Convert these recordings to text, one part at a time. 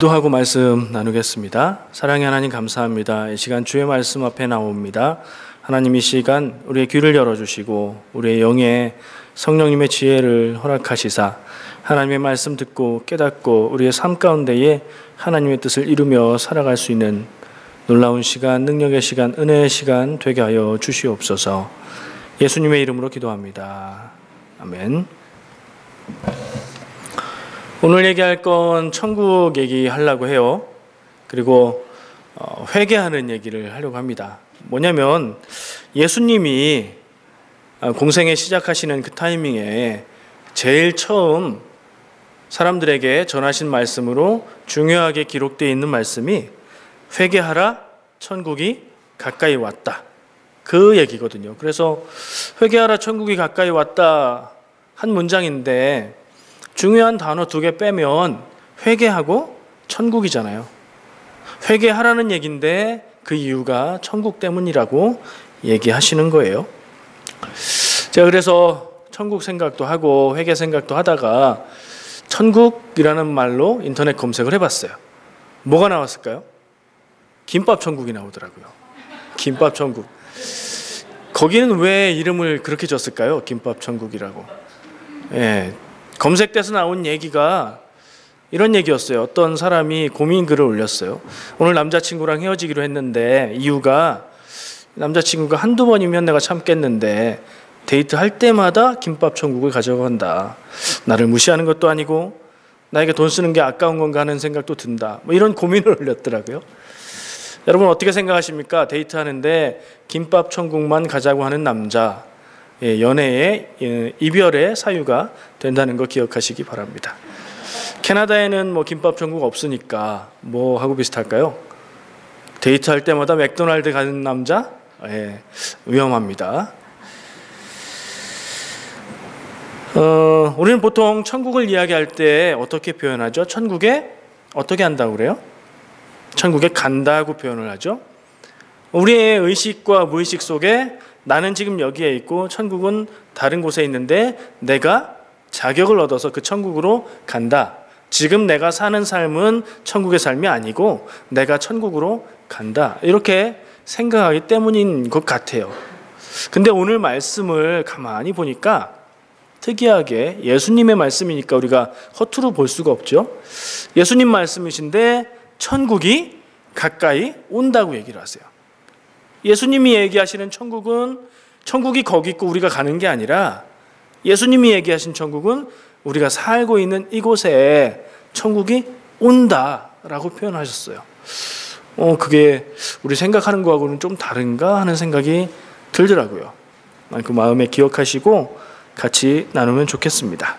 기도하고 말씀 나누겠습니다. 사랑의 하나님 감사합니다. 이 시간 주의 말씀 앞에 나옵니다. 하나님 이 시간 우리의 귀를 열어주시고 우리의 영에 성령님의 지혜를 허락하시사 하나님의 말씀 듣고 깨닫고 우리의 삶 가운데에 하나님의 뜻을 이루며 살아갈 수 있는 놀라운 시간, 능력의 시간, 은혜의 시간 되게 하여 주시옵소서. 예수님의 이름으로 기도합니다. 아멘. 오늘 얘기할 건 천국 얘기하려고 해요. 그리고 회개하는 얘기를 하려고 합니다. 뭐냐면 예수님이 공생애 시작하시는 그 타이밍에 제일 처음 사람들에게 전하신 말씀으로 중요하게 기록되어 있는 말씀이 회개하라, 천국이 가까이 왔다. 그 얘기거든요. 그래서 회개하라, 천국이 가까이 왔다 한 문장인데 중요한 단어 2개 빼면 회개하고 천국이잖아요. 회개하라는 얘기인데 그 이유가 천국 때문이라고 얘기하시는 거예요. 제가 그래서 천국 생각도 하고 회개 생각도 하다가 천국이라는 말로 인터넷 검색을 해봤어요. 뭐가 나왔을까요? 김밥 천국이 나오더라고요. 김밥 천국. 거기는 왜 이름을 그렇게 줬을까요? 김밥 천국이라고. 예. 검색돼서 나온 얘기가 이런 얘기였어요. 어떤 사람이 고민 글을 올렸어요. 오늘 남자친구랑 헤어지기로 했는데 이유가 남자친구가 한두 번이면 내가 참겠는데 데이트할 때마다 김밥 천국을 가져간다. 나를 무시하는 것도 아니고 나에게 돈 쓰는 게 아까운 건가 하는 생각도 든다. 뭐 이런 고민을 올렸더라고요. 여러분 어떻게 생각하십니까? 데이트하는데 김밥 천국만 가자고 하는 남자. 연애의 이별의 사유가 된다는 거 기억하시기 바랍니다. 캐나다에는 뭐 김밥 천국 없으니까 뭐 하고 비슷할까요? 데이트할 때마다 맥도날드 가는 남자? 위험합니다. 우리는 보통 천국을 이야기할 때 어떻게 표현하죠? 천국에 어떻게 한다고 그래요? 천국에 간다고 표현을 하죠. 우리의 의식과 무의식 속에 나는 지금 여기에 있고 천국은 다른 곳에 있는데 내가 자격을 얻어서 그 천국으로 간다. 지금 내가 사는 삶은 천국의 삶이 아니고 내가 천국으로 간다. 이렇게 생각하기 때문인 것 같아요. 근데 오늘 말씀을 가만히 보니까 특이하게 예수님의 말씀이니까 우리가 허투루 볼 수가 없죠. 예수님 말씀이신데 천국이 가까이 온다고 얘기를 하세요. 예수님이 얘기하시는 천국은 천국이 거기 있고 우리가 가는 게 아니라 예수님이 얘기하신 천국은 우리가 살고 있는 이곳에 천국이 온다라고 표현하셨어요. 그게 우리 생각하는 거하고는 좀 다른가 하는 생각이 들더라고요. 그 마음에 기억하시고 같이 나누면 좋겠습니다.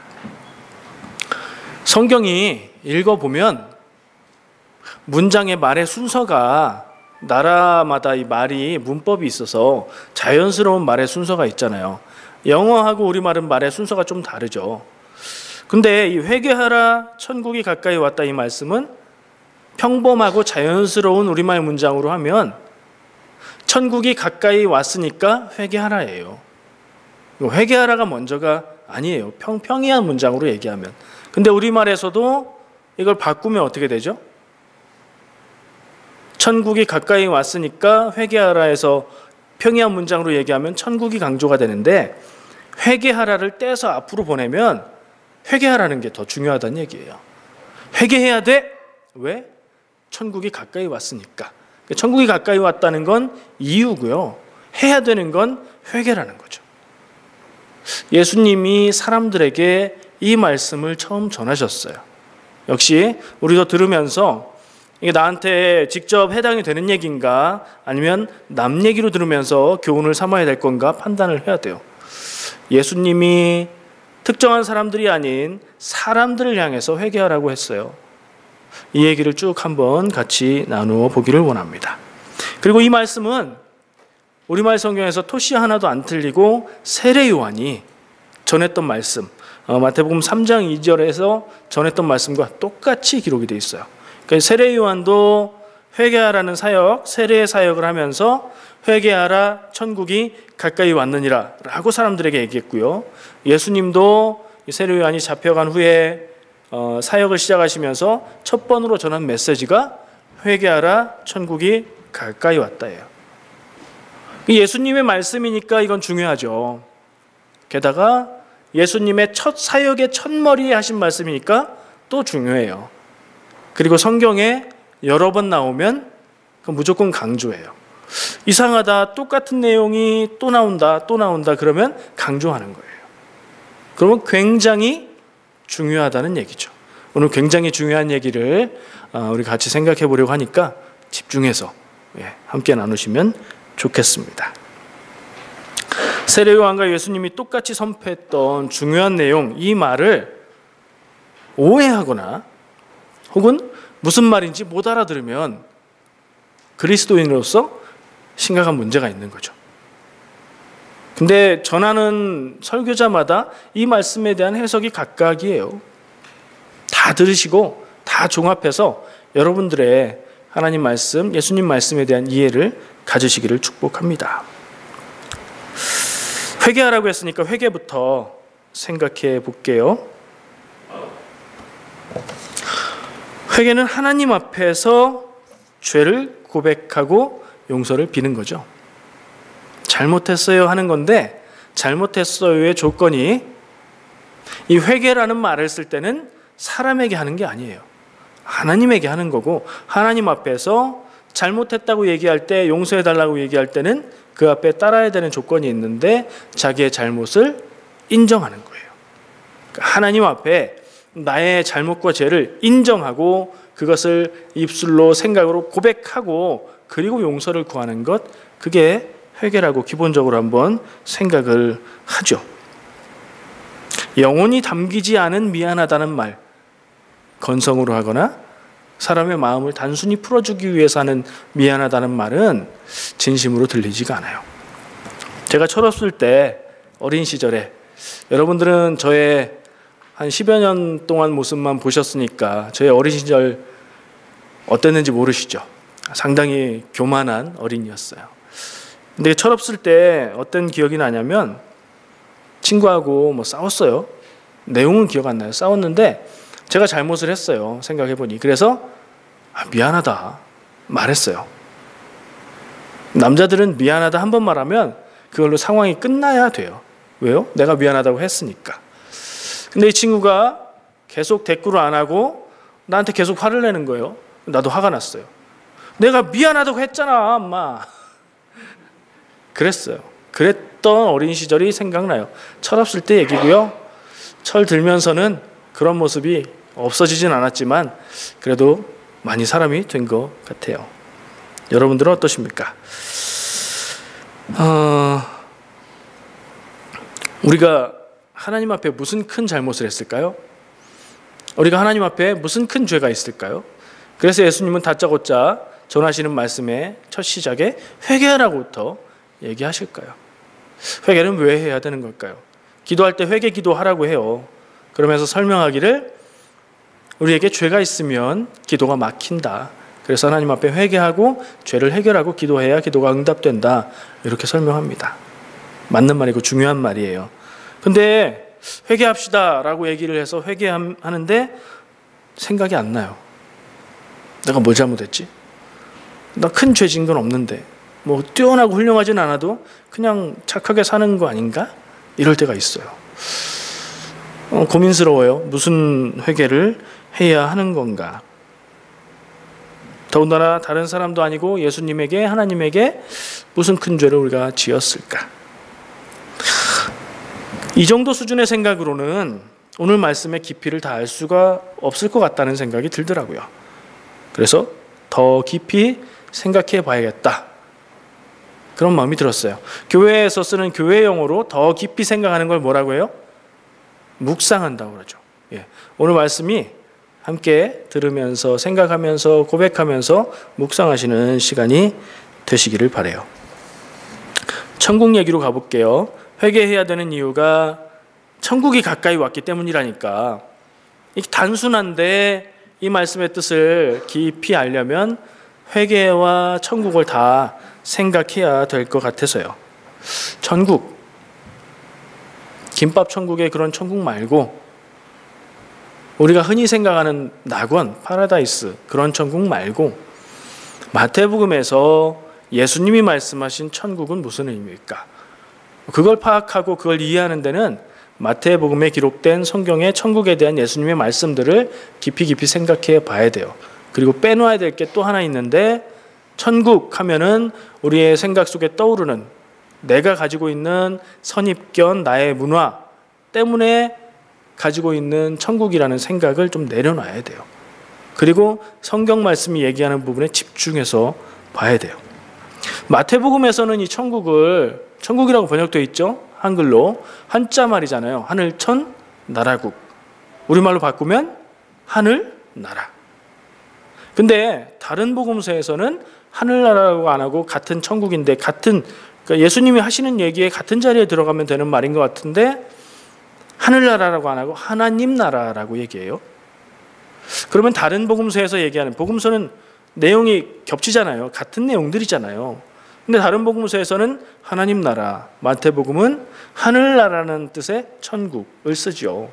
성경이 읽어보면 문장의 말의 순서가 나라마다 이 말이 문법이 있어서 자연스러운 말의 순서가 있잖아요. 영어하고 우리말은 말의 순서가 좀 다르죠. 근데 이 회개하라 천국이 가까이 왔다 이 말씀은 평범하고 자연스러운 우리말 문장으로 하면 천국이 가까이 왔으니까 회개하라예요. 회개하라가 먼저가 아니에요. 평이한 문장으로 얘기하면. 근데 우리말에서도 이걸 바꾸면 어떻게 되죠? 천국이 가까이 왔으니까 회개하라 해서 평이한 문장으로 얘기하면 천국이 강조가 되는데 회개하라를 떼서 앞으로 보내면 회개하라는 게 더 중요하다는 얘기예요. 회개해야 돼? 왜? 천국이 가까이 왔으니까. 천국이 가까이 왔다는 건 이유고요. 해야 되는 건 회개라는 거죠. 예수님이 사람들에게 이 말씀을 처음 전하셨어요. 역시 우리도 들으면서 이게 나한테 직접 해당이 되는 얘기인가 아니면 남 얘기로 들으면서 교훈을 삼아야 될 건가 판단을 해야 돼요. 예수님이 특정한 사람들이 아닌 사람들을 향해서 회개하라고 했어요. 이 얘기를 쭉 한번 같이 나누어 보기를 원합니다. 그리고 이 말씀은 우리말 성경에서 토시 하나도 안 틀리고 세례 요한이 전했던 말씀, 마태복음 3장 2절에서 전했던 말씀과 똑같이 기록이 되어 있어요. 그러니까 세례 요한도 회개하라는 사역, 세례의 사역을 하면서 회개하라 천국이 가까이 왔느니라 라고 사람들에게 얘기했고요. 예수님도 세례 요한이 잡혀간 후에 사역을 시작하시면서 첫 번으로 전한 메시지가 회개하라, 천국이 가까이 왔다예요. 예수님의 말씀이니까 이건 중요하죠. 게다가 예수님의 첫 사역의 첫머리에 하신 말씀이니까 또 중요해요. 그리고 성경에 여러 번 나오면 무조건 강조해요. 이상하다, 똑같은 내용이 또 나온다 그러면 강조하는 거예요. 그러면 굉장히 중요하다는 얘기죠. 오늘 굉장히 중요한 얘기를 우리 같이 생각해 보려고 하니까 집중해서 함께 나누시면 좋겠습니다. 세례 요한과 예수님이 똑같이 선포했던 중요한 내용, 이 말을 오해하거나 혹은 무슨 말인지 못 알아들으면 그리스도인으로서 심각한 문제가 있는 거죠. 근데 전하는 설교자마다 이 말씀에 대한 해석이 각각이에요. 다 들으시고 다 종합해서 여러분들의 하나님 말씀, 예수님 말씀에 대한 이해를 가지시기를 축복합니다. 회개하라고 했으니까 회개부터 생각해 볼게요. 회개는 하나님 앞에서 죄를 고백하고 용서를 비는 거죠. 잘못했어요 하는 건데, 잘못했어요의 조건이 이 회개라는 말을 쓸 때는 사람에게 하는 게 아니에요. 하나님에게 하는 거고, 하나님 앞에서 잘못했다고 얘기할 때, 용서해달라고 얘기할 때는 그 앞에 따라야 되는 조건이 있는데 자기의 잘못을 인정하는 거예요. 하나님 앞에 나의 잘못과 죄를 인정하고 그것을 입술로 생각으로 고백하고 그리고 용서를 구하는 것, 그게 회개라고 기본적으로 한번 생각을 하죠. 영혼이 담기지 않은 미안하다는 말, 건성으로 하거나 사람의 마음을 단순히 풀어주기 위해서 하는 미안하다는 말은 진심으로 들리지가 않아요. 제가 철없을 때, 어린 시절에, 여러분들은 저의 한 10여 년 동안 모습만 보셨으니까 저의 어린 시절 어땠는지 모르시죠? 상당히 교만한 어린이였어요. 근데 철없을 때 어떤 기억이 나냐면 친구하고 싸웠어요. 내용은 기억 안 나요. 싸웠는데 제가 잘못을 했어요. 생각해보니. 그래서 미안하다 말했어요. 남자들은 미안하다 한 번 말하면 그걸로 상황이 끝나야 돼요. 왜요? 내가 미안하다고 했으니까. 근데 이 친구가 계속 대꾸를 안 하고 나한테 계속 화를 내는 거예요. 나도 화가 났어요. 내가 미안하다고 했잖아, 엄마. 그랬어요. 그랬던 어린 시절이 생각나요. 철없을 때 얘기고요. 철 들면서는 그런 모습이 없어지진 않았지만 그래도 많이 사람이 된 것 같아요. 여러분들은 어떠십니까? 우리가 하나님 앞에 무슨 큰 잘못을 했을까요? 우리가 하나님 앞에 무슨 큰 죄가 있을까요? 그래서 예수님은 다짜고짜 전하시는 말씀의 첫 시작에 회개하라고부터 얘기하실까요? 회개는 왜 해야 되는 걸까요? 기도할 때 회개 기도하라고 해요. 그러면서 설명하기를 우리에게 죄가 있으면 기도가 막힌다. 그래서 하나님 앞에 회개하고 죄를 해결하고 기도해야 기도가 응답된다. 이렇게 설명합니다. 맞는 말이고 중요한 말이에요. 근데 회개합시다 라고 얘기를 해서 회개하는데 생각이 안 나요. 내가 뭘 잘못했지? 나 큰 죄 진 건 없는데 뛰어나고 훌륭하진 않아도 그냥 착하게 사는 거 아닌가? 이럴 때가 있어요. 고민스러워요. 무슨 회개를 해야 하는 건가? 더군다나 다른 사람도 아니고 예수님에게, 하나님에게 무슨 큰 죄를 우리가 지었을까? 이 정도 수준의 생각으로는 오늘 말씀의 깊이를 다 알 수가 없을 것 같다는 생각이 들더라고요. 그래서 더 깊이 생각해 봐야겠다. 그런 마음이 들었어요. 교회에서 쓰는 교회 용어로 더 깊이 생각하는 걸 뭐라고 해요? 묵상한다고 그러죠. 오늘 말씀이 함께 들으면서 생각하면서 고백하면서 묵상하시는 시간이 되시기를 바라요. 천국 얘기로 가볼게요. 회개해야 되는 이유가 천국이 가까이 왔기 때문이라니까. 단순한데 이 말씀의 뜻을 깊이 알려면 회개와 천국을 다 생각해야 될 것 같아서요. 천국, 김밥 천국의 그런 천국 말고 우리가 흔히 생각하는 낙원, 파라다이스 그런 천국 말고 마태복음에서 예수님이 말씀하신 천국은 무슨 의미일까? 그걸 파악하고 그걸 이해하는 데는 마태복음에 기록된 성경의 천국에 대한 예수님의 말씀들을 깊이 생각해 봐야 돼요. 그리고 빼놓아야 될 게 또 하나 있는데, 천국 하면은 우리의 생각 속에 떠오르는 내가 가지고 있는 선입견, 나의 문화 때문에 가지고 있는 천국이라는 생각을 좀 내려놔야 돼요. 그리고 성경 말씀이 얘기하는 부분에 집중해서 봐야 돼요. 마태복음에서는 이 천국을, 천국이라고 번역되어 있죠? 한글로. 한자 말이잖아요. 하늘천 나라국. 우리말로 바꾸면 하늘나라. 근데 다른 복음서에서는 하늘나라라고 안 하고 같은 천국인데, 같은, 그러니까 예수님이 하시는 얘기에 같은 자리에 들어가면 되는 말인 것 같은데 하늘나라라고 안 하고 하나님 나라라고 얘기해요. 그러면 다른 복음서에서 얘기하는, 복음서는 내용이 겹치잖아요. 같은 내용들이잖아요. 근데 다른 복음서에서는 하나님 나라, 마태복음은 하늘나라는 뜻의 천국을 쓰죠.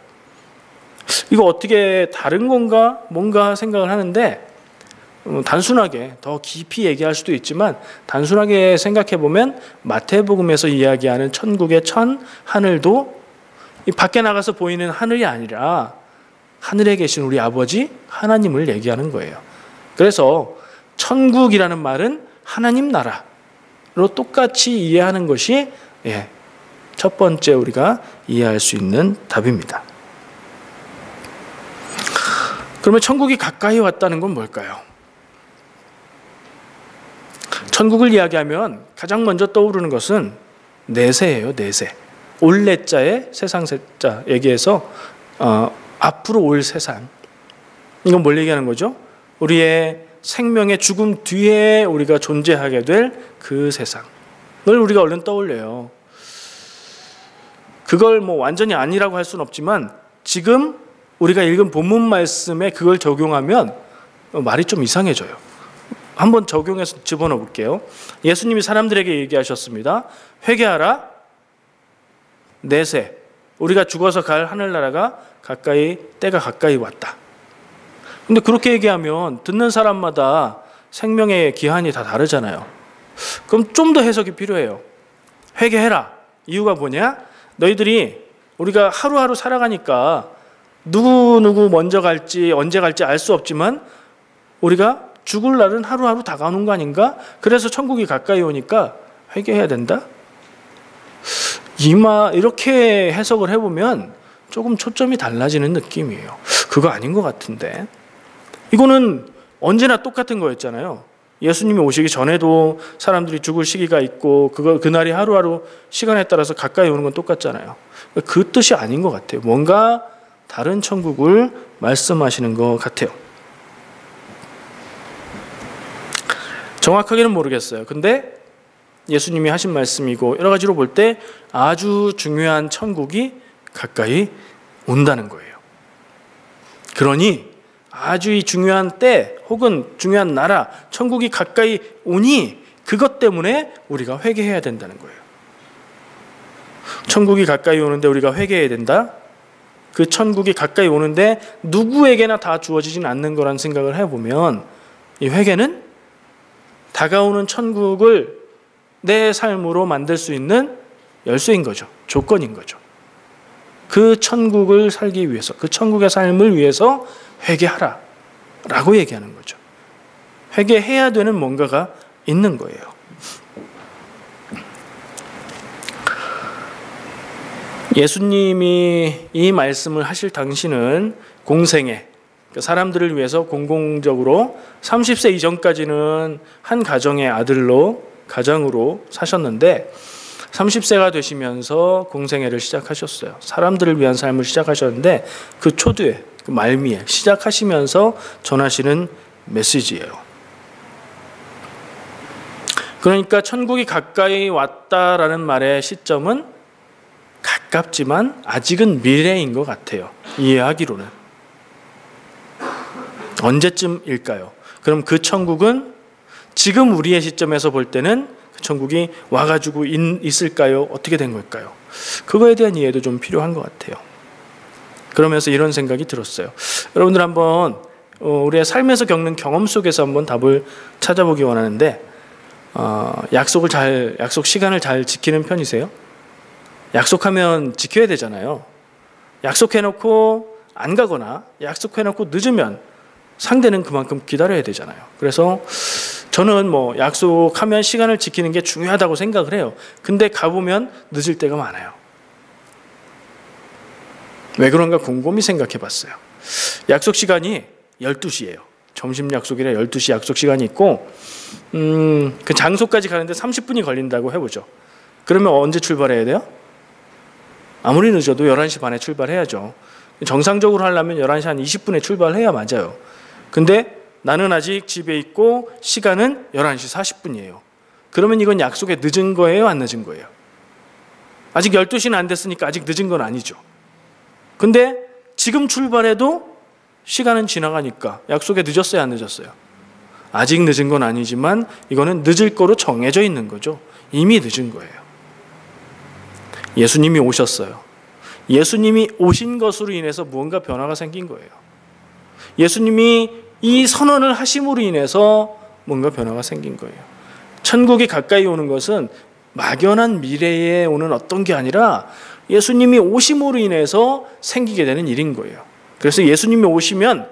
이거 어떻게 다른 건가 뭔가 생각을 하는데, 단순하게 더 깊이 얘기할 수도 있지만 단순하게 생각해 보면 마태복음에서 이야기하는 천국의 천, 하늘도 이 밖에 나가서 보이는 하늘이 아니라 하늘에 계신 우리 아버지 하나님을 얘기하는 거예요. 그래서 천국이라는 말은 하나님 나라로 똑같이 이해하는 것이 첫 번째 우리가 이해할 수 있는 답입니다. 그러면 천국이 가까이 왔다는 건 뭘까요? 천국을 이야기하면 가장 먼저 떠오르는 것은 내세예요. 내세. 올내자에 세상세자 얘기해서 앞으로 올 세상. 이건 뭘 얘기하는 거죠? 우리의 생명의 죽음 뒤에 우리가 존재하게 될 그 세상을 우리가 얼른 떠올려요. 그걸 뭐 완전히 아니라고 할 수는 없지만 지금 우리가 읽은 본문 말씀에 그걸 적용하면 말이 좀 이상해져요. 한번 적용해서 집어넣어 볼게요. 예수님이 사람들에게 얘기하셨습니다. 회개하라. 내세. 우리가 죽어서 갈 하늘나라가 가까이, 때가 가까이 왔다. 근데 그렇게 얘기하면 듣는 사람마다 생명의 기한이 다 다르잖아요. 그럼 좀 더 해석이 필요해요. 회개해라. 이유가 뭐냐? 너희들이 우리가 하루하루 살아가니까 누구 먼저 갈지 언제 갈지 알 수 없지만 우리가 죽을 날은 하루하루 다가오는 거 아닌가? 그래서 천국이 가까이 오니까 회개해야 된다? 이렇게 해석을 해보면 조금 초점이 달라지는 느낌이에요. 그거 아닌 것 같은데. 이거는 언제나 똑같은 거였잖아요. 예수님이 오시기 전에도 사람들이 죽을 시기가 있고 그날이 하루하루 시간에 따라서 가까이 오는 건 똑같잖아요. 그 뜻이 아닌 것 같아요. 뭔가 다른 천국을 말씀하시는 것 같아요. 정확하게는 모르겠어요. 근데 예수님이 하신 말씀이고 여러 가지로 볼 때 아주 중요한 천국이 가까이 온다는 거예요. 그러니 아주 이 중요한 때 혹은 중요한 나라, 천국이 가까이 오니 그것 때문에 우리가 회개해야 된다는 거예요. 천국이 가까이 오는데 우리가 회개해야 된다? 그 천국이 가까이 오는데 누구에게나 다 주어지진 않는 거란 생각을 해보면 이 회개는 다가오는 천국을 내 삶으로 만들 수 있는 열쇠인 거죠. 조건인 거죠. 그 천국을 살기 위해서, 그 천국의 삶을 위해서 회개하라 라고 얘기하는 거죠. 회개해야 되는 뭔가가 있는 거예요. 예수님이 이 말씀을 하실 당시는 공생애, 사람들을 위해서 공공적으로 30세 이전까지는 한 가정의 가장으로 사셨는데 30세가 되시면서 공생애를 시작하셨어요. 사람들을 위한 삶을 시작하셨는데 그 초두에, 그 말미에 시작하시면서 전하시는 메시지예요. 그러니까 천국이 가까이 왔다라는 말의 시점은 가깝지만 아직은 미래인 것 같아요. 이해하기로는. 언제쯤일까요? 그럼 그 천국은 지금 우리의 시점에서 볼 때는 그 천국이 와가지고 있을까요? 어떻게 된 걸까요? 그거에 대한 이해도 좀 필요한 것 같아요. 그러면서 이런 생각이 들었어요. 여러분들 한번 우리의 삶에서 겪는 경험 속에서 한번 답을 찾아보기 원하는데, 약속 시간을 잘 지키는 편이세요? 약속하면 지켜야 되잖아요. 약속해놓고 안 가거나 약속해놓고 늦으면 상대는 그만큼 기다려야 되잖아요. 그래서 저는 약속하면 시간을 지키는 게 중요하다고 생각을 해요. 근데 가보면 늦을 때가 많아요. 왜 그런가 곰곰이 생각해 봤어요. 약속 시간이 12시예요. 점심 약속이라 12시 약속 시간이 있고, 그 장소까지 가는데 30분이 걸린다고 해보죠. 그러면 언제 출발해야 돼요? 아무리 늦어도 11시 반에 출발해야죠. 정상적으로 하려면 11시 한 20분에 출발해야 맞아요. 근데 나는 아직 집에 있고 시간은 11시 40분이에요. 그러면 이건 약속에 늦은 거예요? 안 늦은 거예요? 아직 12시는 안 됐으니까 아직 늦은 건 아니죠. 근데 지금 출발해도 시간은 지나가니까 약속에 늦었어요? 안 늦었어요? 아직 늦은 건 아니지만 이거는 늦을 거로 정해져 있는 거죠. 이미 늦은 거예요. 예수님이 오셨어요. 예수님이 오신 것으로 인해서 무언가 변화가 생긴 거예요. 예수님이 이 선언을 하심으로 인해서 뭔가 변화가 생긴 거예요. 천국이 가까이 오는 것은 막연한 미래에 오는 어떤 게 아니라 예수님이 오심으로 인해서 생기게 되는 일인 거예요. 그래서 예수님이 오시면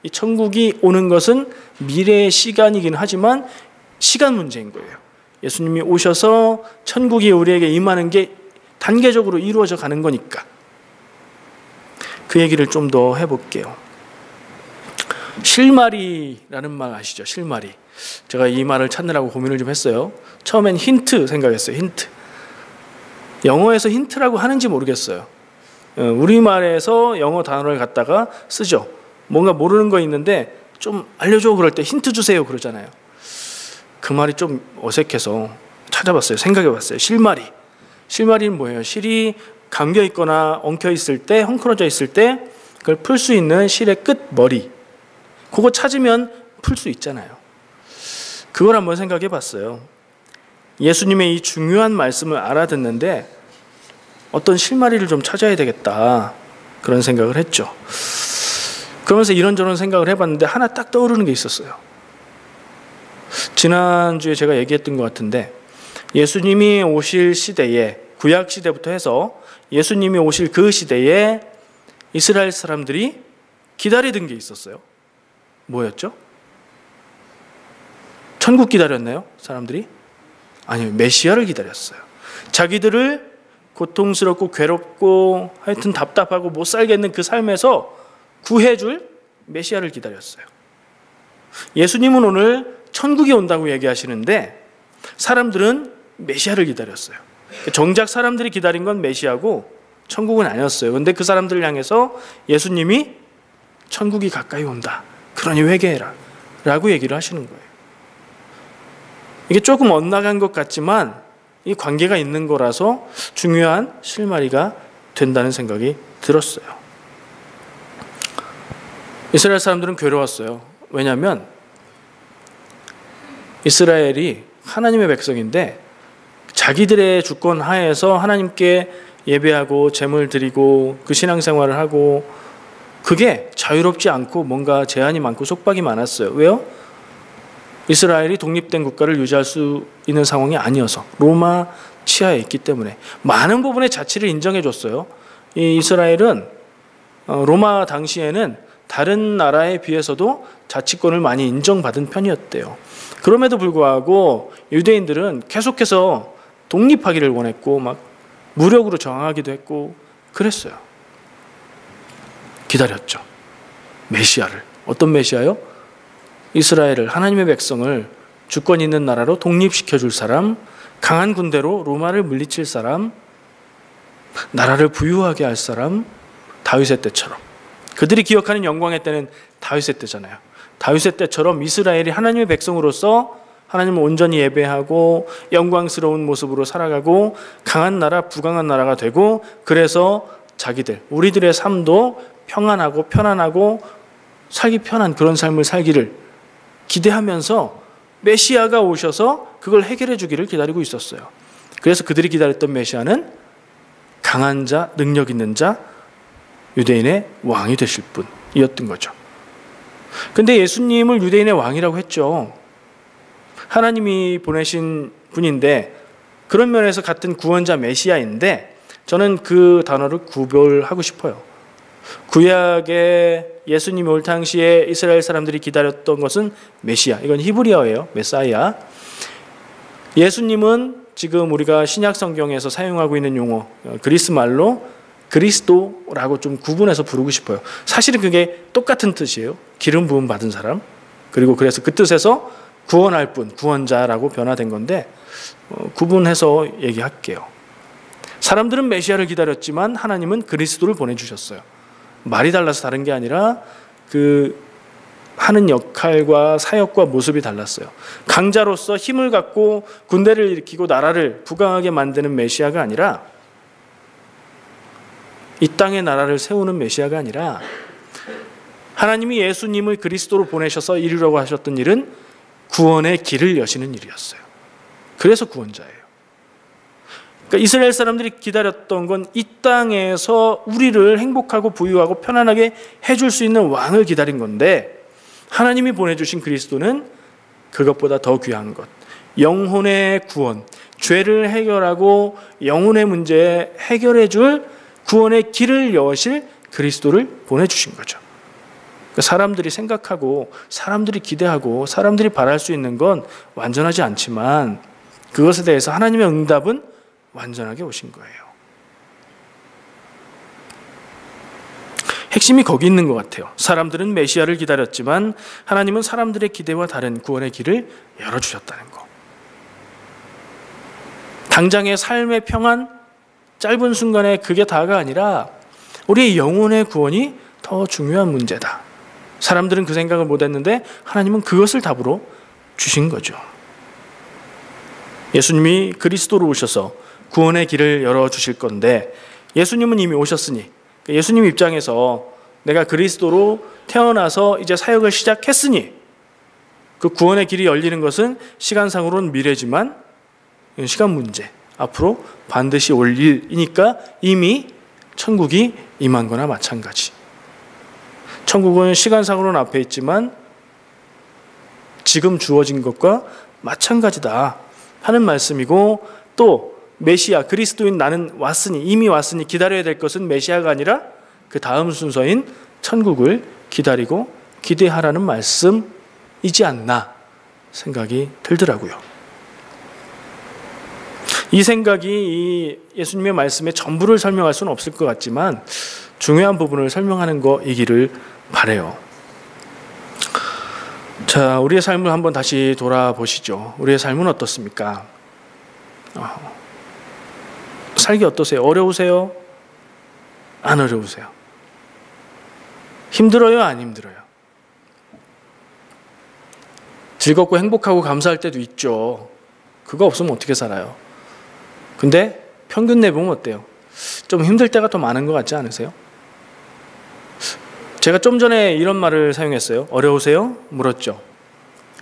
이 천국이 오는 것은 미래의 시간이긴 하지만 시간 문제인 거예요. 예수님이 오셔서 천국이 우리에게 임하는 게 단계적으로 이루어져 가는 거니까. 그 얘기를 좀 더 해볼게요. 실마리라는 말 아시죠? 실마리. 제가 이 말을 찾느라고 고민을 좀 했어요. 처음엔 힌트 생각했어요. 힌트. 영어에서 힌트라고 하는지 모르겠어요. 우리말에서 영어 단어를 갖다가 쓰죠. 뭔가 모르는 거 있는데 좀 알려줘 그럴 때 힌트 주세요 그러잖아요. 그 말이 좀 어색해서 찾아봤어요. 생각해봤어요. 실마리. 실마리는 뭐예요? 실이 감겨 있거나 엉켜 있을 때, 헝클어져 있을 때 그걸 풀 수 있는 실의 끝 머리. 그거 찾으면 풀 수 있잖아요. 그걸 한번 생각해 봤어요. 예수님의 이 중요한 말씀을 알아듣는데 어떤 실마리를 좀 찾아야 되겠다. 그런 생각을 했죠. 그러면서 이런저런 생각을 해봤는데 하나 딱 떠오르는 게 있었어요. 지난주에 제가 얘기했던 것 같은데 예수님이 오실 시대에, 구약 시대부터 해서 예수님이 오실 그 시대에 이스라엘 사람들이 기다리던 게 있었어요. 뭐였죠? 천국 기다렸나요? 사람들이? 아니요, 메시아를 기다렸어요. 자기들을 고통스럽고 괴롭고 하여튼 답답하고 못 살겠는 그 삶에서 구해줄 메시아를 기다렸어요. 예수님은 오늘 천국이 온다고 얘기하시는데 사람들은 메시아를 기다렸어요. 정작 사람들이 기다린 건 메시아고 천국은 아니었어요. 그런데 그 사람들을 향해서 예수님이 천국이 가까이 온다. 그러니 회개해라. 라고 얘기를 하시는 거예요. 이게 조금 엇나간 것 같지만 이 관계가 있는 거라서 중요한 실마리가 된다는 생각이 들었어요. 이스라엘 사람들은 괴로웠어요. 왜냐하면 이스라엘이 하나님의 백성인데 자기들의 주권 하에서 하나님께 예배하고 제물 드리고 그 신앙생활을 하고 그게 자유롭지 않고 뭔가 제한이 많고 속박이 많았어요. 왜요? 이스라엘이 독립된 국가를 유지할 수 있는 상황이 아니어서 로마 치하에 있기 때문에 많은 부분의 자치를 인정해 줬어요. 이 이스라엘은 로마 당시에는 다른 나라에 비해서도 자치권을 많이 인정받은 편이었대요. 그럼에도 불구하고 유대인들은 계속해서 독립하기를 원했고 막 무력으로 저항하기도 했고 그랬어요. 기다렸죠. 메시아를. 어떤 메시아요? 이스라엘을, 하나님의 백성을 주권 있는 나라로 독립시켜줄 사람, 강한 군대로 로마를 물리칠 사람, 나라를 부유하게 할 사람, 다윗의 때처럼. 그들이 기억하는 영광의 때는 다윗의 때잖아요. 다윗의 때처럼 이스라엘이 하나님의 백성으로서 하나님을 온전히 예배하고 영광스러운 모습으로 살아가고 강한 나라, 부강한 나라가 되고 그래서 자기들, 우리들의 삶도 평안하고 편안하고 살기 편한 그런 삶을 살기를 기대하면서 메시아가 오셔서 그걸 해결해 주기를 기다리고 있었어요. 그래서 그들이 기다렸던 메시아는 강한 자, 능력 있는 자, 유대인의 왕이 되실 분이었던 거죠. 근데 예수님을 유대인의 왕이라고 했죠. 하나님이 보내신 분인데 그런 면에서 같은 구원자 메시아인데 저는 그 단어를 구별하고 싶어요. 구약에 예수님이 올 당시에 이스라엘 사람들이 기다렸던 것은 메시아. 이건 히브리어예요. 메사이아. 예수님은 지금 우리가 신약 성경에서 사용하고 있는 용어 그리스 말로 그리스도라고 좀 구분해서 부르고 싶어요. 사실은 그게 똑같은 뜻이에요. 기름 부음 받은 사람. 그리고 그래서 그 뜻에서 구원할 분, 구원자라고 변화된 건데 구분해서 얘기할게요. 사람들은 메시아를 기다렸지만 하나님은 그리스도를 보내주셨어요. 말이 달라서 다른 게 아니라 그 하는 역할과 사역과 모습이 달랐어요. 강자로서 힘을 갖고 군대를 일으키고 나라를 부강하게 만드는 메시아가 아니라 이 땅의 나라를 세우는 메시아가 아니라 하나님이 예수님을 그리스도로 보내셔서 이루려고 하셨던 일은 구원의 길을 여시는 일이었어요. 그래서 구원자예요. 그러니까 이스라엘 사람들이 기다렸던 건 이 땅에서 우리를 행복하고 부유하고 편안하게 해줄 수 있는 왕을 기다린 건데 하나님이 보내주신 그리스도는 그것보다 더 귀한 것, 영혼의 구원, 죄를 해결하고 영혼의 문제 해결해 줄 구원의 길을 여실 그리스도를 보내주신 거죠. 그러니까 사람들이 생각하고 사람들이 기대하고 사람들이 바랄 수 있는 건 완전하지 않지만 그것에 대해서 하나님의 응답은 완전하게 오신 거예요. 핵심이 거기 있는 것 같아요. 사람들은 메시아를 기다렸지만 하나님은 사람들의 기대와 다른 구원의 길을 열어주셨다는 거. 당장의 삶의 평안, 짧은 순간에 그게 다가 아니라 우리의 영혼의 구원이 더 중요한 문제다. 사람들은 그 생각을 못했는데 하나님은 그것을 답으로 주신 거죠. 예수님이 그리스도로 오셔서 구원의 길을 열어주실 건데 예수님은 이미 오셨으니 예수님 입장에서 내가 그리스도로 태어나서 이제 사역을 시작했으니 그 구원의 길이 열리는 것은 시간상으로는 미래지만 시간 문제, 앞으로 반드시 올 일이니까 이미 천국이 임한 거나 마찬가지. 천국은 시간상으로는 앞에 있지만 지금 주어진 것과 마찬가지다 하는 말씀이고, 또 메시아 그리스도인 나는 왔으니, 이미 왔으니 기다려야 될 것은 메시아가 아니라 그 다음 순서인 천국을 기다리고 기대하라는 말씀이지 않나 생각이 들더라고요. 이 생각이 이 예수님의 말씀의 전부를 설명할 수는 없을 것 같지만 중요한 부분을 설명하는 거이기를 바라요. 자, 우리의 삶을 한번 다시 돌아보시죠. 우리의 삶은 어떻습니까? 살기 어떠세요? 어려우세요? 안 어려우세요? 힘들어요? 안 힘들어요? 즐겁고 행복하고 감사할 때도 있죠. 그거 없으면 어떻게 살아요? 근데 평균 내보면 어때요? 좀 힘들 때가 더 많은 것 같지 않으세요? 제가 좀 전에 이런 말을 사용했어요. 어려우세요? 물었죠.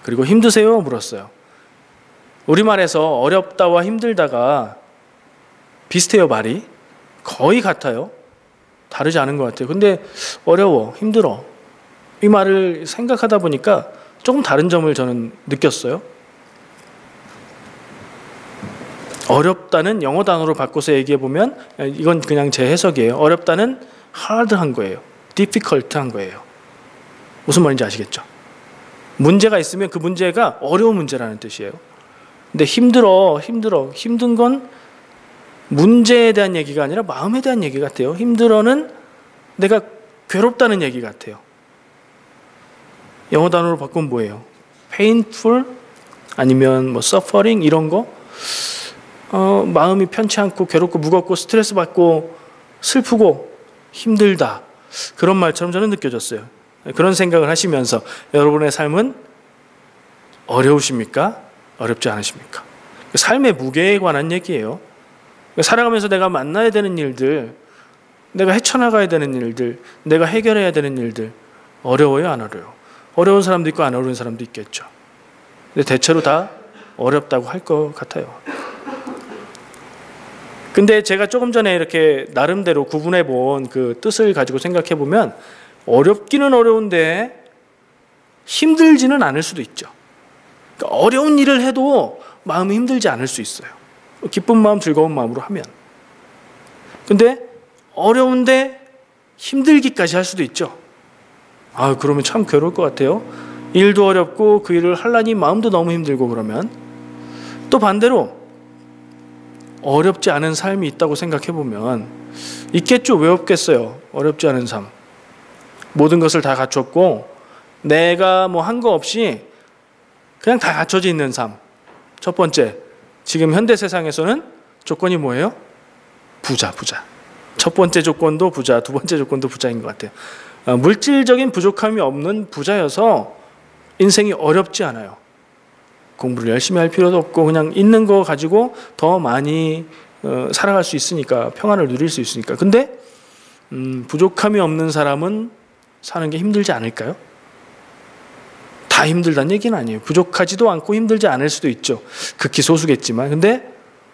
그리고 힘드세요? 물었어요. 우리말에서 어렵다와 힘들다가 비슷해요. 말이 거의 같아요. 다르지 않은 것 같아요. 근데 어려워, 힘들어, 이 말을 생각하다 보니까 조금 다른 점을 저는 느꼈어요. 어렵다는 영어 단어로 바꿔서 얘기해 보면, 이건 그냥 제 해석이에요. 어렵다는 hard한 거예요. difficult한 거예요. 무슨 말인지 아시겠죠? 문제가 있으면 그 문제가 어려운 문제라는 뜻이에요. 근데 힘든 건 문제에 대한 얘기가 아니라 마음에 대한 얘기 같아요. 힘들어는 내가 괴롭다는 얘기 같아요. 영어 단어로 바꾸면 뭐예요? painful 아니면 뭐 suffering 이런 거? 마음이 편치 않고 괴롭고 무겁고 스트레스 받고 슬프고 힘들다, 그런 말처럼 저는 느껴졌어요. 그런 생각을 하시면서 여러분의 삶은 어려우십니까? 어렵지 않으십니까? 삶의 무게에 관한 얘기예요. 살아가면서 내가 만나야 되는 일들, 내가 헤쳐나가야 되는 일들, 내가 해결해야 되는 일들, 어려워요? 안 어려워요? 어려운 사람도 있고 안 어려운 사람도 있겠죠. 근데 대체로 다 어렵다고 할 것 같아요. 근데 제가 조금 전에 이렇게 나름대로 구분해 본 그 뜻을 가지고 생각해 보면 어렵기는 어려운데 힘들지는 않을 수도 있죠. 그러니까 어려운 일을 해도 마음이 힘들지 않을 수 있어요. 기쁜 마음, 즐거운 마음으로 하면. 근데 어려운데 힘들기까지 할 수도 있죠. 그러면 참 괴로울 것 같아요. 일도 어렵고 그 일을 하려니 마음도 너무 힘들고 그러면. 또 반대로 어렵지 않은 삶이 있다고 생각해 보면 있겠죠. 왜 없겠어요? 어렵지 않은 삶. 모든 것을 다 갖췄고 내가 뭐 한 거 없이 그냥 다 갖춰져 있는 삶. 첫 번째, 지금 현대 세상에서는 조건이 뭐예요? 부자. 첫 번째 조건도 부자, 두 번째 조건도 부자인 것 같아요. 물질적인 부족함이 없는 부자여서 인생이 어렵지 않아요. 공부를 열심히 할 필요도 없고 그냥 있는 거 가지고 더 많이 살아갈 수 있으니까, 평안을 누릴 수 있으니까. 근데 부족함이 없는 사람은 사는 게 힘들지 않을까요? 다 힘들다는 얘기는 아니에요. 부족하지도 않고 힘들지 않을 수도 있죠. 극히 소수겠지만. 근데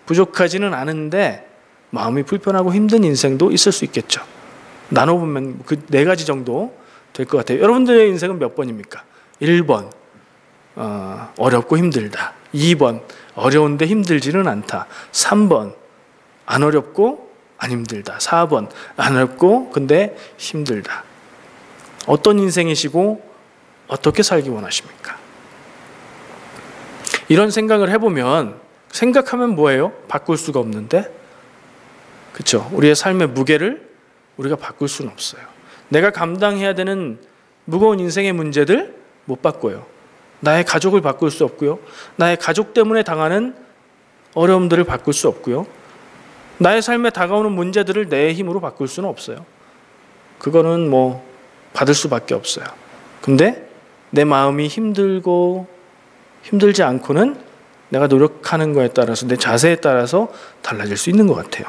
부족하지는 않은데 마음이 불편하고 힘든 인생도 있을 수 있겠죠. 나눠보면 그 4가지 정도 될 것 같아요. 여러분들의 인생은 몇 번입니까? 1번 어렵고 힘들다. 2번 어려운데 힘들지는 않다. 3번 안 어렵고 안 힘들다. 4번 안 어렵고 근데 힘들다. 어떤 인생이시고 어떻게 살기 원하십니까? 이런 생각을 해보면, 생각하면 뭐예요? 바꿀 수가 없는데, 그렇죠? 우리의 삶의 무게를 우리가 바꿀 수는 없어요. 내가 감당해야 되는 무거운 인생의 문제들 못 바꿔요. 나의 가족을 바꿀 수 없고요. 나의 가족 때문에 당하는 어려움들을 바꿀 수 없고요. 나의 삶에 다가오는 문제들을 내 힘으로 바꿀 수는 없어요. 그거는 뭐 받을 수밖에 없어요. 근데 내 마음이 힘들고 힘들지 않고는 내가 노력하는 거에 따라서, 내 자세에 따라서 달라질 수 있는 것 같아요.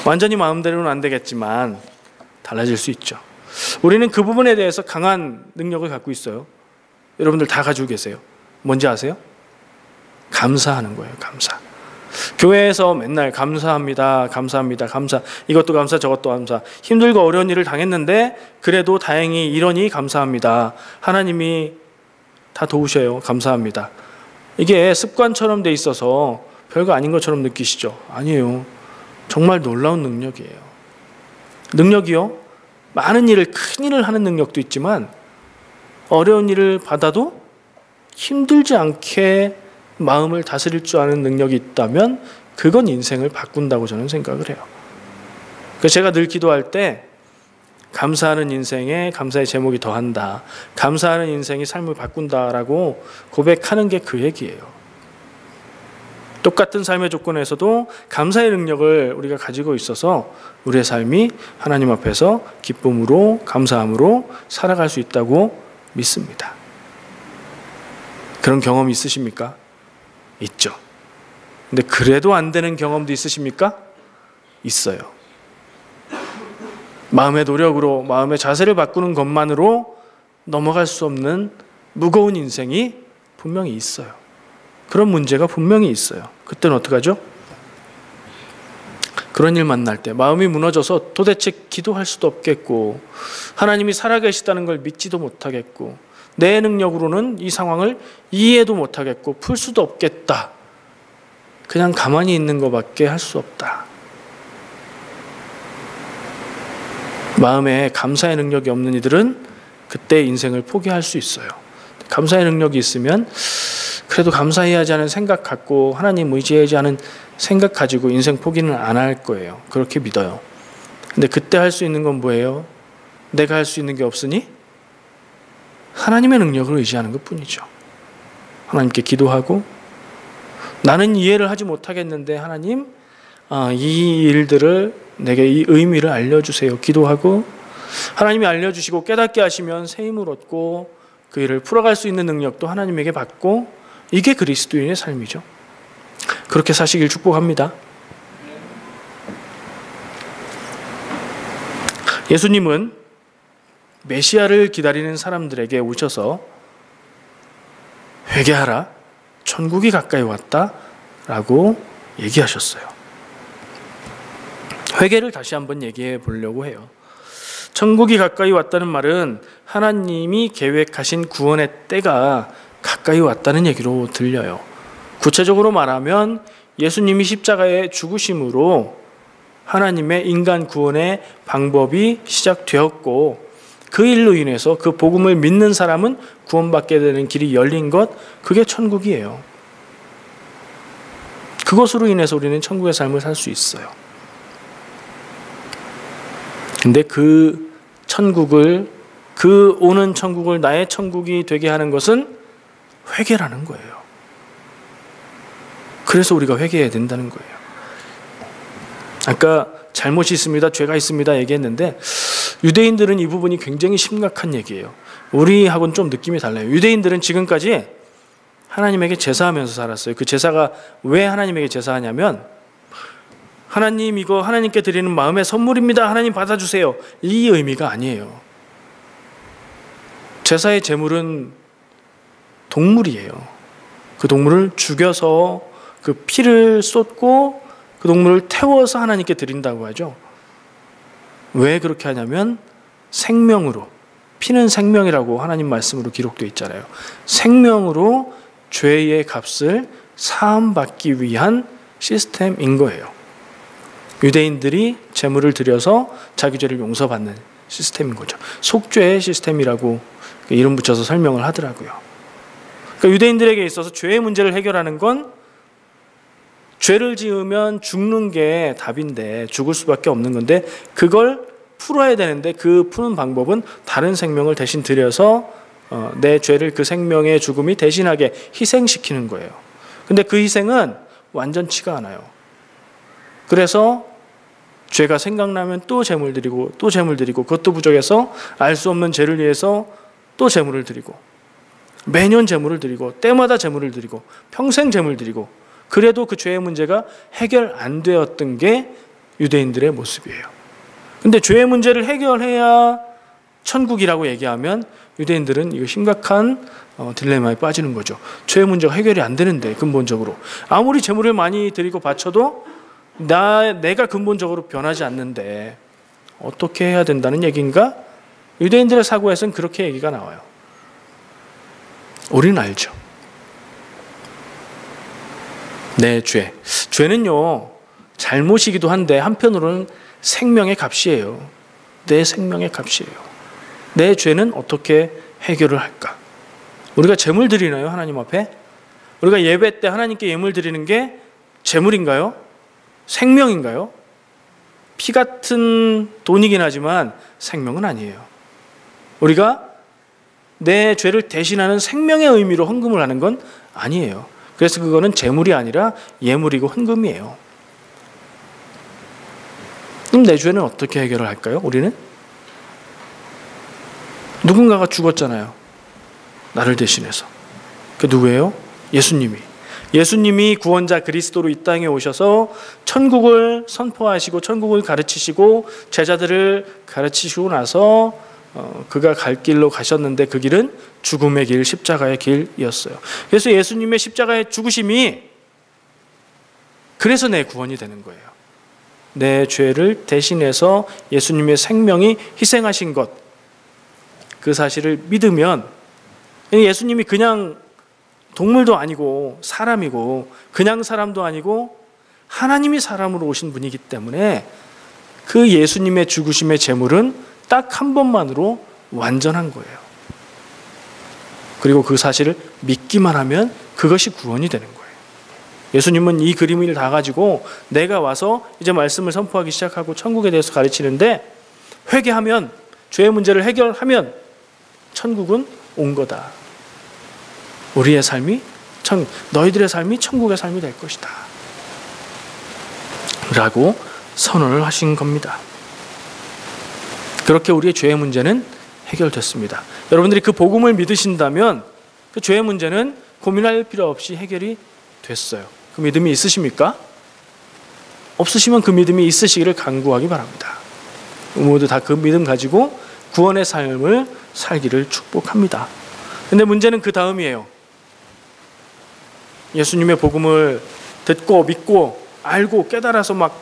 완전히 마음대로는 안 되겠지만 달라질 수 있죠. 우리는 그 부분에 대해서 강한 능력을 갖고 있어요. 여러분들 다 가지고 계세요. 뭔지 아세요? 감사하는 거예요. 감사. 교회에서 맨날 감사합니다. 이것도 감사, 저것도 감사. 힘들고 어려운 일을 당했는데 그래도 다행히 이러니 감사합니다. 하나님이 다 도우셔요. 감사합니다. 이게 습관처럼 돼 있어서 별거 아닌 것처럼 느끼시죠? 아니에요. 정말 놀라운 능력이에요. 능력이요? 많은 일을, 큰 일을 하는 능력도 있지만 어려운 일을 받아도 힘들지 않게 마음을 다스릴 줄 아는 능력이 있다면 그건 인생을 바꾼다고 저는 생각을 해요. 그래서 제가 늘 기도할 때 감사하는 인생에 감사의 제목이 더한다. 감사하는 인생이 삶을 바꾼다라고 고백하는 게 그 얘기예요. 똑같은 삶의 조건에서도 감사의 능력을 우리가 가지고 있어서 우리의 삶이 하나님 앞에서 기쁨으로, 감사함으로 살아갈 수 있다고 믿습니다. 그런 경험이 있으십니까? 있죠. 근데 그래도 안 되는 경험도 있으십니까? 있어요. 마음의 노력으로, 마음의 자세를 바꾸는 것만으로 넘어갈 수 없는 무거운 인생이 분명히 있어요. 그런 문제가 분명히 있어요. 그때는 어떡하죠? 그런 일 만날 때 마음이 무너져서 도대체 기도할 수도 없겠고 하나님이 살아계시다는 걸 믿지도 못하겠고 내 능력으로는 이 상황을 이해도 못하겠고 풀 수도 없겠다. 그냥 가만히 있는 것밖에 할 수 없다. 마음에 감사의 능력이 없는 이들은 그때 인생을 포기할 수 있어요. 감사의 능력이 있으면 그래도 감사해야지 하는 생각 갖고 하나님 의지해야지 하는 생각 가지고 인생 포기는 안 할 거예요. 그렇게 믿어요. 근데 그때 할 수 있는 건 뭐예요? 내가 할 수 있는 게 없으니 하나님의 능력을 의지하는 것뿐이죠. 하나님께 기도하고 나는 이해를 하지 못하겠는데 하나님 이 일들을 내게 이 의미를 알려주세요. 기도하고 하나님이 알려주시고 깨닫게 하시면 새 힘을 얻고 그 일을 풀어갈 수 있는 능력도 하나님에게 받고 이게 그리스도인의 삶이죠. 그렇게 사시길 축복합니다. 예수님은 메시아를 기다리는 사람들에게 오셔서 회개하라, 천국이 가까이 왔다 라고 얘기하셨어요. 회개를 다시 한번 얘기해 보려고 해요. 천국이 가까이 왔다는 말은 하나님이 계획하신 구원의 때가 가까이 왔다는 얘기로 들려요. 구체적으로 말하면 예수님이 십자가에 죽으심으로 하나님의 인간 구원의 방법이 시작되었고, 그 일로 인해서 그 복음을 믿는 사람은 구원받게 되는 길이 열린 것, 그게 천국이에요. 그것으로 인해서 우리는 천국의 삶을 살 수 있어요. 근데 그 천국을, 그 오는 천국을 나의 천국이 되게 하는 것은 회개라는 거예요. 그래서 우리가 회개해야 된다는 거예요. 아까 잘못이 있습니다, 죄가 있습니다 얘기했는데, 유대인들은 이 부분이 굉장히 심각한 얘기예요. 우리하고는 좀 느낌이 달라요. 유대인들은 지금까지 하나님에게 제사하면서 살았어요. 그 제사가 왜 하나님에게 제사하냐면, 하나님 이거 하나님께 드리는 마음의 선물입니다, 하나님 받아주세요, 이 의미가 아니에요. 제사의 제물은 동물이에요. 그 동물을 죽여서 그 피를 쏟고 그 동물을 태워서 하나님께 드린다고 하죠. 왜 그렇게 하냐면 생명으로, 피는 생명이라고 하나님 말씀으로 기록되어 있잖아요. 생명으로 죄의 값을 사함받기 위한 시스템인 거예요. 유대인들이 제물을 드려서 자기 죄를 용서받는 시스템인 거죠. 속죄의 시스템이라고 이름 붙여서 설명을 하더라고요. 그러니까 유대인들에게 있어서 죄의 문제를 해결하는 건, 죄를 지으면 죽는 게 답인데, 죽을 수밖에 없는 건데, 그걸 풀어야 되는데 그 푸는 방법은 다른 생명을 대신 들여서 내 죄를 그 생명의 죽음이 대신하게 희생시키는 거예요. 근데 그 희생은 완전치가 않아요. 그래서 죄가 생각나면 또 제물 드리고 또 제물 드리고, 그것도 부족해서 알 수 없는 죄를 위해서 또 제물을 드리고, 매년 제물을 드리고, 때마다 제물을 드리고, 평생 제물 드리고, 그래도 그 죄의 문제가 해결 안 되었던 게 유대인들의 모습이에요. 근데 죄의 문제를 해결해야 천국이라고 얘기하면 유대인들은 이거 심각한 딜레마에 빠지는 거죠. 죄의 문제가 해결이 안 되는데, 근본적으로 아무리 제물을 많이 드리고 바쳐도 내가 근본적으로 변하지 않는데 어떻게 해야 된다는 얘기인가? 유대인들의 사고에서는 그렇게 얘기가 나와요. 우리는 알죠. 내 죄는요 잘못이기도 한데 한편으로는 생명의 값이에요. 내 생명의 값이에요. 내 죄는 어떻게 해결을 할까? 우리가 제물 드리나요, 하나님 앞에? 우리가 예배 때 하나님께 예물 드리는 게 제물인가요? 생명인가요? 피 같은 돈이긴 하지만 생명은 아니에요. 우리가 내 죄를 대신하는 생명의 의미로 헌금을 하는 건 아니에요. 그래서 그거는 제물이 아니라 예물이고 헌금이에요. 그럼 내 죄는 어떻게 해결을 할까요? 우리는? 누군가가 죽었잖아요, 나를 대신해서. 그 누구예요? 예수님이 구원자 그리스도로 이 땅에 오셔서 천국을 선포하시고 천국을 가르치시고 제자들을 가르치시고 나서 그가 갈 길로 가셨는데, 그 길은 죽음의 길, 십자가의 길이었어요. 그래서 예수님의 십자가의 죽으심이, 그래서 내 구원이 되는 거예요. 내 죄를 대신해서 예수님의 생명이 희생하신 것, 그 사실을 믿으면, 예수님이 그냥 동물도 아니고 사람이고 그냥 사람도 아니고 하나님이 사람으로 오신 분이기 때문에 그 예수님의 죽으심의 제물은 딱 한 번만으로 완전한 거예요. 그리고 그 사실을 믿기만 하면 그것이 구원이 되는 거예요. 예수님은 이 그림을 다 가지고 내가 와서 이제 말씀을 선포하기 시작하고 천국에 대해서 가르치는데, 회개하면, 죄의 문제를 해결하면 천국은 온 거다. 우리의 삶이, 너희들의 삶이 천국의 삶이 될 것이다 라고 선언을 하신 겁니다. 그렇게 우리의 죄의 문제는 해결됐습니다. 여러분들이 그 복음을 믿으신다면 그 죄의 문제는 고민할 필요 없이 해결이 됐어요. 그 믿음이 있으십니까? 없으시면 그 믿음이 있으시기를 간구하기 바랍니다. 모두 다 그 믿음 가지고 구원의 삶을 살기를 축복합니다. 근데 문제는 그 다음이에요. 예수님의 복음을 듣고 믿고 알고 깨달아서 막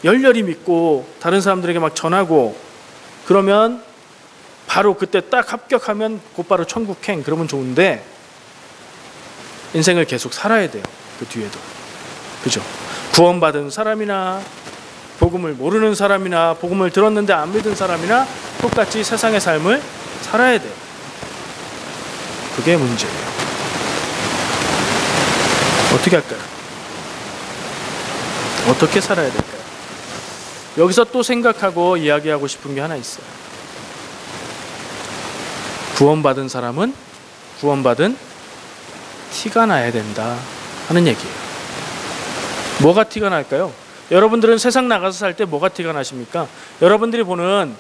열렬히 믿고 다른 사람들에게 막 전하고 그러면 바로 그때 딱 합격하면 곧바로 천국행 그러면 좋은데 인생을 계속 살아야 돼요. 그 뒤에도. 그죠? 구원받은 사람이나 복음을 모르는 사람이나 복음을 들었는데 안 믿은 사람이나 똑같이 세상의 삶을 살아야 돼요. 그게 문제예요. 어떻게 할까요? 어떻게 살아야 될까요? 여기서 또 생각하고 이야기하고 싶은 게 하나 있어요. 구원받은 사람은 구원받은 티가 나야 된다 하는 얘기예요. 뭐가 티가 날까요? 여러분들은 세상 나가서 살 때 뭐가 티가 나십니까? 여러분들이 보는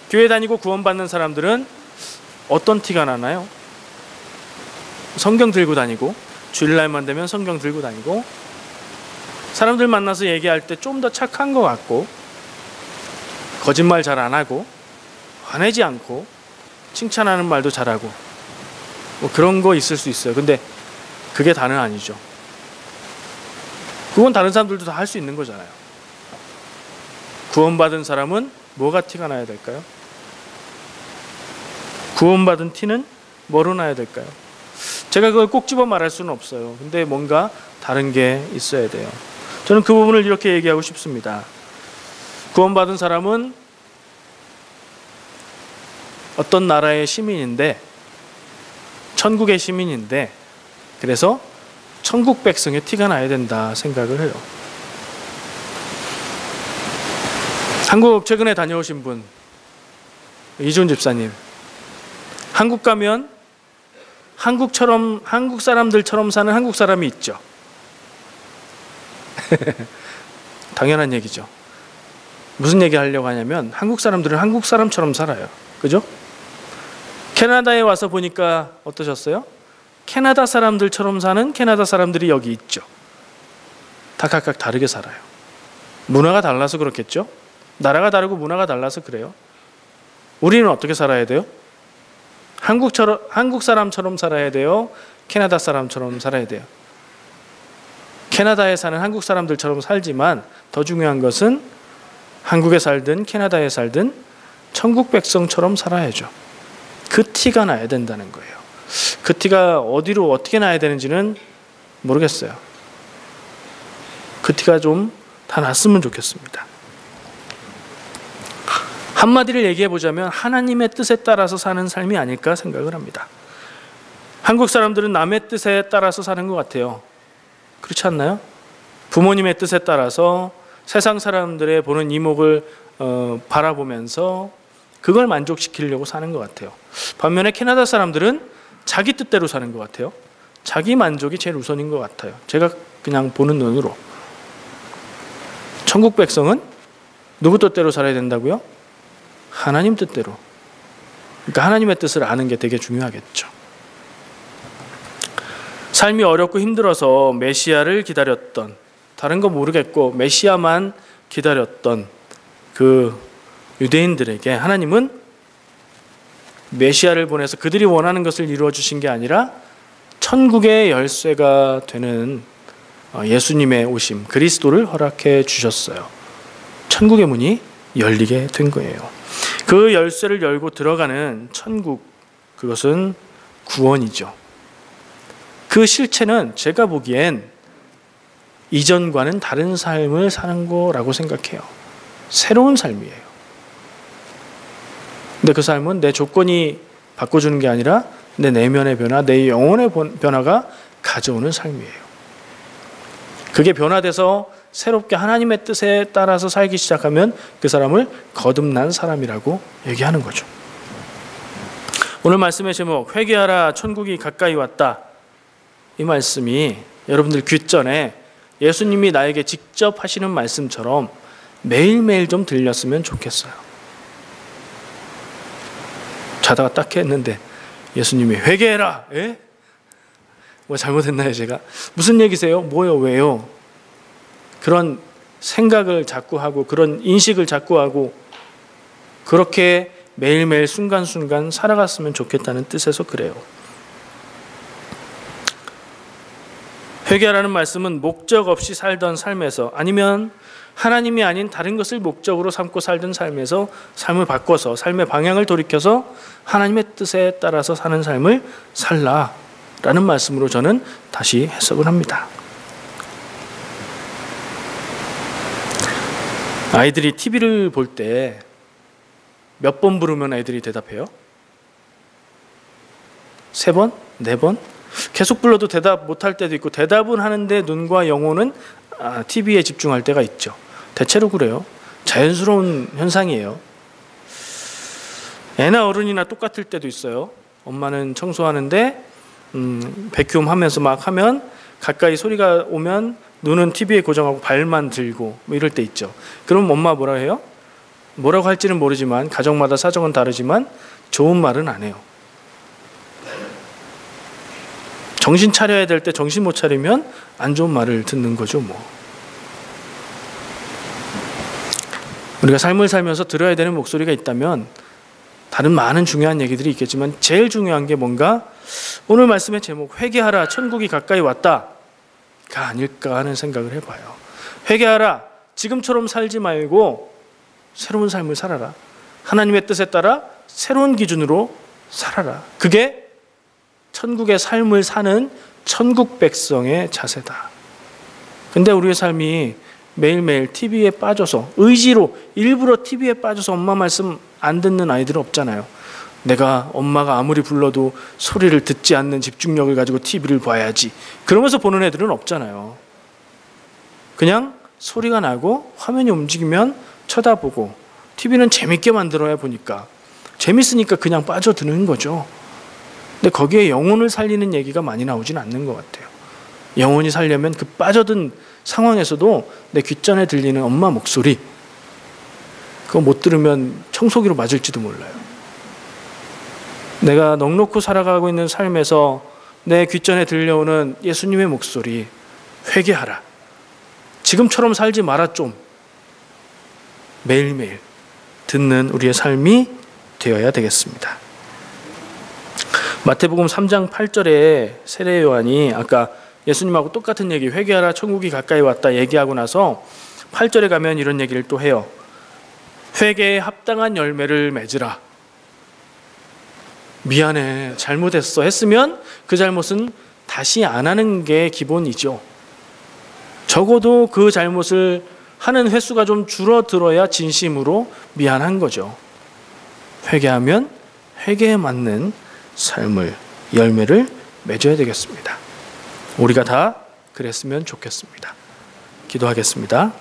교회 다니고 구원받는 사람들은 어떤 티가 나나요? 성경 들고 다니고 주일날만 되면 성경 들고 다니고 사람들 만나서 얘기할 때 좀 더 착한 것 같고 거짓말 잘 안 하고 화내지 않고 칭찬하는 말도 잘하고 뭐 그런 거 있을 수 있어요. 근데 그게 다는 아니죠. 그건 다른 사람들도 다 할 수 있는 거잖아요. 구원받은 사람은 뭐가 티가 나야 될까요? 구원받은 티는 뭐로 나야 될까요? 제가 그걸 꼭 집어 말할 수는 없어요. 근데 뭔가 다른 게 있어야 돼요. 저는 그 부분을 이렇게 얘기하고 싶습니다. 구원받은 사람은 어떤 나라의 시민인데 천국의 시민인데 그래서 천국 백성의 티가 나야 된다 생각을 해요. 한국 최근에 다녀오신 분 이준 집사님, 한국 가면 한국 사람들처럼 사는 한국 사람이 있죠. 당연한 얘기죠. 무슨 얘기 하려고 하냐면 한국 사람들은 한국 사람처럼 살아요. 그죠? 캐나다에 와서 보니까 어떠셨어요? 캐나다 사람들처럼 사는 캐나다 사람들이 여기 있죠. 다 각각 다르게 살아요. 문화가 달라서 그렇겠죠? 나라가 다르고 문화가 달라서 그래요. 우리는 어떻게 살아야 돼요? 한국 사람처럼 살아야 돼요? 캐나다 사람처럼 살아야 돼요? 캐나다에 사는 한국 사람들처럼 살지만 더 중요한 것은 한국에 살든 캐나다에 살든 천국 백성처럼 살아야죠. 그 티가 나야 된다는 거예요. 그 티가 어디로 어떻게 나야 되는지는 모르겠어요. 그 티가 좀 다 났으면 좋겠습니다. 한마디를 얘기해 보자면 하나님의 뜻에 따라서 사는 삶이 아닐까 생각을 합니다. 한국 사람들은 남의 뜻에 따라서 사는 것 같아요. 그렇지 않나요? 부모님의 뜻에 따라서 세상 사람들의 보는 이목을 바라보면서 그걸 만족시키려고 사는 것 같아요. 반면에 캐나다 사람들은 자기 뜻대로 사는 것 같아요. 자기 만족이 제일 우선인 것 같아요. 제가 그냥 보는 눈으로. 천국 백성은 누구 뜻대로 살아야 된다고요? 하나님 뜻대로. 그러니까 하나님의 뜻을 아는 게 되게 중요하겠죠. 삶이 어렵고 힘들어서 메시아를 기다렸던, 다른 거 모르겠고 메시아만 기다렸던 그 유대인들에게 하나님은 메시아를 보내서 그들이 원하는 것을 이루어 주신 게 아니라 천국의 열쇠가 되는 예수님의 오심, 그리스도를 허락해 주셨어요. 천국의 문이 열리게 된 거예요. 그 열쇠를 열고 들어가는 천국, 그것은 구원이죠. 그 실체는 제가 보기엔 이전과는 다른 삶을 사는 거라고 생각해요. 새로운 삶이에요. 근데 그 삶은 내 조건이 바꿔주는 게 아니라 내 내면의 변화, 내 영혼의 변화가 가져오는 삶이에요. 그게 변화돼서 새롭게 하나님의 뜻에 따라서 살기 시작하면 그 사람을 거듭난 사람이라고 얘기하는 거죠. 오늘 말씀의 제목, 회개하라 천국이 가까이 왔다. 이 말씀이 여러분들 귓전에 예수님이 나에게 직접 하시는 말씀처럼 매일매일 좀 들렸으면 좋겠어요. 자다가 딱 했는데 예수님이 회개해라. 에? 뭐 잘못했나요 제가? 무슨 얘기세요? 뭐요? 왜요? 그런 생각을 자꾸 하고 그런 인식을 자꾸 하고 그렇게 매일매일 순간순간 살아갔으면 좋겠다는 뜻에서 그래요. 회개하라는 말씀은 목적 없이 살던 삶에서, 아니면 하나님이 아닌 다른 것을 목적으로 삼고 살던 삶에서 삶을 바꿔서 삶의 방향을 돌이켜서 하나님의 뜻에 따라서 사는 삶을 살라라는 말씀으로 저는 다시 해석을 합니다. 아이들이 TV를 볼 때 몇 번 부르면 아이들이 대답해요? 3번? 4번? 계속 불러도 대답 못할 때도 있고, 대답은 하는데 눈과 영혼은 TV에 집중할 때가 있죠. 대체로 그래요. 자연스러운 현상이에요. 애나 어른이나 똑같을 때도 있어요. 엄마는 청소하는데 베큐um 하면서 막 하면 가까이 소리가 오면 눈은 TV에 고정하고 발만 들고 뭐 이럴 때 있죠. 그럼 엄마 뭐라 해요? 뭐라고 할지는 모르지만, 가정마다 사정은 다르지만 좋은 말은 안 해요. 정신 차려야 될 때 정신 못 차리면 안 좋은 말을 듣는 거죠, 뭐. 우리가 삶을 살면서 들어야 되는 목소리가 있다면 다른 많은 중요한 얘기들이 있겠지만, 제일 중요한 게 뭔가 오늘 말씀의 제목, 회개하라 천국이 가까이 왔다가 아닐까 하는 생각을 해봐요. 회개하라, 지금처럼 살지 말고 새로운 삶을 살아라. 하나님의 뜻에 따라 새로운 기준으로 살아라. 그게 천국의 삶을 사는 천국 백성의 자세다. 근데 우리의 삶이 매일매일 TV에 빠져서, 의지로 일부러 TV에 빠져서 엄마 말씀 안 듣는 아이들은 없잖아요. 내가 엄마가 아무리 불러도 소리를 듣지 않는 집중력을 가지고 TV를 봐야지, 그러면서 보는 애들은 없잖아요. 그냥 소리가 나고 화면이 움직이면 쳐다보고, TV는 재밌게 만들어야 보니까 재밌으니까 그냥 빠져드는 거죠. 근데 거기에 영혼을 살리는 얘기가 많이 나오진 않는 것 같아요. 영혼이 살려면 그 빠져든 상황에서도 내 귓전에 들리는 엄마 목소리, 그거 못 들으면 청소기로 맞을지도 몰라요. 내가 넋놓고 살아가고 있는 삶에서 내 귓전에 들려오는 예수님의 목소리, 회개하라, 지금처럼 살지 마라, 좀 매일매일 듣는 우리의 삶이 되어야 되겠습니다. 마태복음 3장 8절에 세례 요한이 아까 예수님하고 똑같은 얘기, 회개하라 천국이 가까이 왔다 얘기하고 나서 8절에 가면 이런 얘기를 또 해요. 회개에 합당한 열매를 맺으라. 미안해, 잘못했어 했으면 그 잘못은 다시 안 하는 게 기본이죠. 적어도 그 잘못을 하는 횟수가 좀 줄어들어야 진심으로 미안한 거죠. 회개하면 회개에 맞는 삶을, 열매를 맺어야 되겠습니다. 우리가 다 그랬으면 좋겠습니다. 기도하겠습니다.